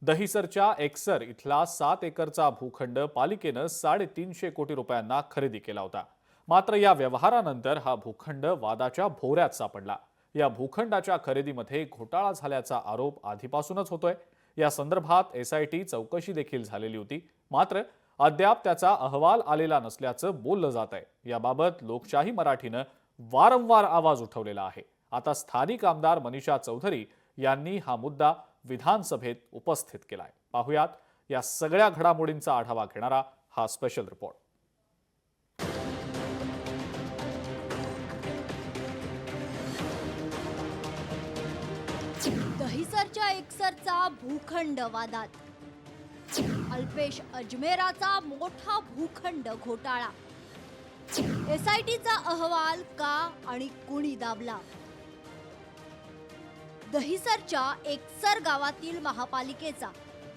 दहिसरच्या एकसर इथला 7 एकरचा भूखंड पालिकेनं 350 कोटी रुपयांना खरेदी केला होता। मात्र या व्यवहारानंतर हा भूखंड वादाच्या भोवऱ्यात सापडला। या भूखंडाच्या खरेदीमध्ये घोटाळा झाल्याचा आरोप आधीपासूनच होतोय। या संदर्भात एसआयटी चौकशी देखील झालेली होती, मात्र अद्याप त्याचा अहवाल आलेला नसल्याचं बोललं जात आहे। याबाबत लोकशाही मराठीनं वारंवार आवाज उठवलेला आहे। आता स्थानिक आमदार मनीषा चौधरी यांनी हा मुद्दा विधानसभेत उपस्थित केलाय। पाहुयात या सगळ्या घडामोडींचा आढावा घेणारा हा स्पेशल रिपोर्ट। दहिसरच्या एकसरचा भूखंड वादात, अल्पेश अजमेराचा मोठा भूखंड घोटाळा, एसआयटीचा अहवाल का आणि कुणी दाबला? दहिसरच्या एकसर गावातील महापालिकेचा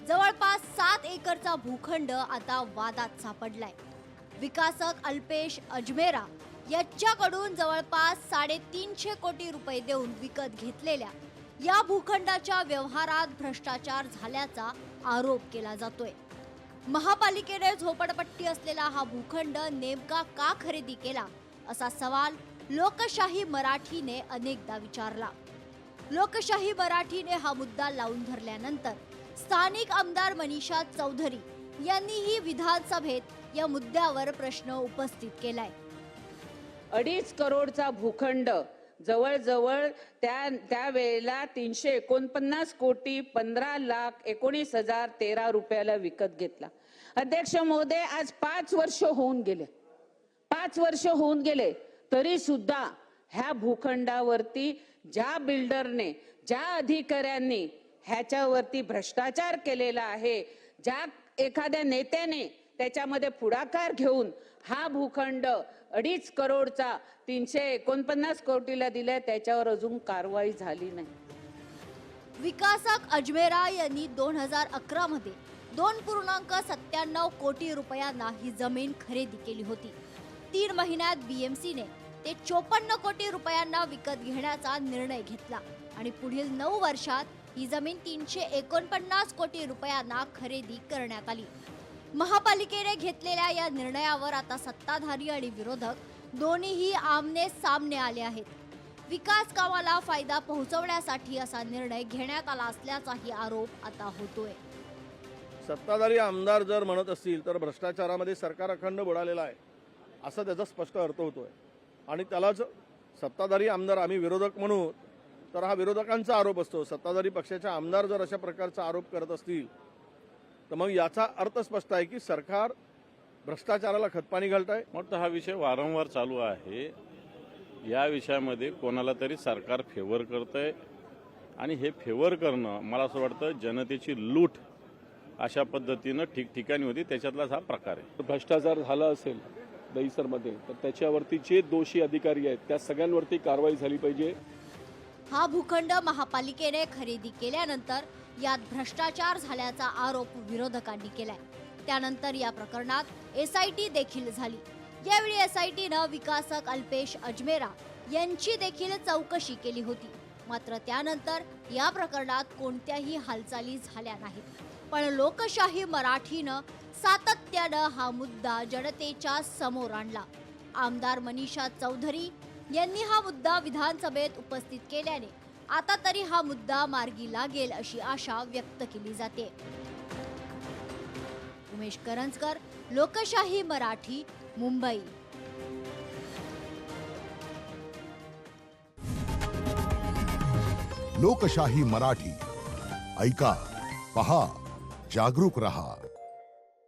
जवळपास 7 एकरचा भूखंड आता वादात सापडलाय। विकासक अल्पेश अजमेरा याच्याकडून जवळपास 350 कोटी रुपये देऊन विकत घेतलेल्या या भूखंडाच्या व्यवहारात भ्रष्टाचार झाल्याचा आरोप केला जातोय। महापालिकेने झोपडपट्टी असलेला हा भूखंड नेमका का खरेदी केला, असा सवाल लोकशाही मराठीने अनेकदा विचारला। लोकशाही मराठीने हा मुद्दा लावून धरल्यानंतर स्थानिक आमदार मनीषा चौधरी यांनीही विधानसभेत या मुद्द्यावर प्रश्न उपस्थित केलाय। 2.5 करोडचा भूखंड जवळजवळ त्या वेळेला 349 कोटी 15,19,013 रुपयाला विकत घेतला। अध्यक्ष महोदय, आज 5 वर्ष होऊन गेले, 5 वर्ष होऊन गेले तरी सुद्धा ह्या भूखंडावरती ज्या बिल्डरने, ज्या अधिकाऱ्यांनी ह्याच्यावरती भ्रष्टाचार केलेला आहे, ज्या एखाद्या नेत्याने त्याच्यामध्ये पुढाकार घेऊन हा भूखंड 2.5 करोडचा 349 कोटीला दिलाय, त्याच्यावर अजून कारवाई झाली नाही। विकासक अजमेरा यांनी 2011 मध्ये 2.97 कोटी रुपयांना ही जमीन खरेदी केली होती। 3 महिन्यात बीएमसीने ते 54 कोटी रुपयांना विकत घेण्याचा निर्णय घेतला आणि पुढील 9 वर्षात ही जमीन 349 कोटी रुपयांना खरेदी करण्यात आली। महापालिकेने घेतलेल्या या निर्णयावर आता सत्ताधारी आणि विरोधक दोन्हीही आमने सामने आले आहेत। विकास कामाला फायदा पोहोचवण्यासाठी असा निर्णय घेण्यात आला असल्याचाही आरोप आता होतोय। सत्ताधारी आमदार जर म्हणत असतील तर भ्रष्टाचारामध्ये सरकार अखंड बुडालेला आहे, असा त्याचा स्पष्ट अर्थ होतोय आणि त्यालाच सत्ताधारी आमदार आम्ही विरोधक म्हणू तर हा विरोधकांचा आरोप असतो। सत्ताधारी पक्षाचे आमदार जर अशा प्रकारचा आरोप करत असतील तर मग याचा अर्थ स्पष्ट आहे की सरकार भ्रष्टाचाराला खतपाणी घालत आहे। मग हा विषय वारंवार चालू आहे। या विषयामध्ये कोणाला तरी सरकार फेवर करतंय आणि हे फेवर करणं मला असं वाटतं जनतेची लूट अशा पद्धतीनं ठिकठिकाणी होती, त्याच्यातलाच हा प्रकार आहे। भ्रष्टाचार झाला असेल दहिसरमध्ये तर त्याच्यावरती जे दोषी अधिकारी आहेत त्या सगळ्यांवरती कारवाई झाली पाहिजे। हा भूखंड महापालिकेने खरेदी केल्यानंतर यात भ्रष्टाचार झाल्याचा आरोप विरोधकांनी केलाय। त्यानंतर या प्रकरणात एसआयटी देखील झाली। यावेळी एसआयटीनं विकासक अल्पेश अजमेरा यांची देखील चौकशी केली होती, मात्र त्यानंतर या प्रकरणात कोणत्याही हालचाली झाल्या नाहीत। पण लोकशाही मराठीनं सातत्यानं हा मुद्दा जनतेच्या समोर आणला। आमदार मनीषा चौधरी यांनी हा मुद्दा विधानसभेत उपस्थित केल्याने आता तरी हा मुद्दा मार्गी लागेल अशी आशा व्यक्त केली जाते। उमेश करंजकर, लोकशाही मराठी, मुंबई। लोकशाही मराठी ऐका, पहा, जागरूक रहा।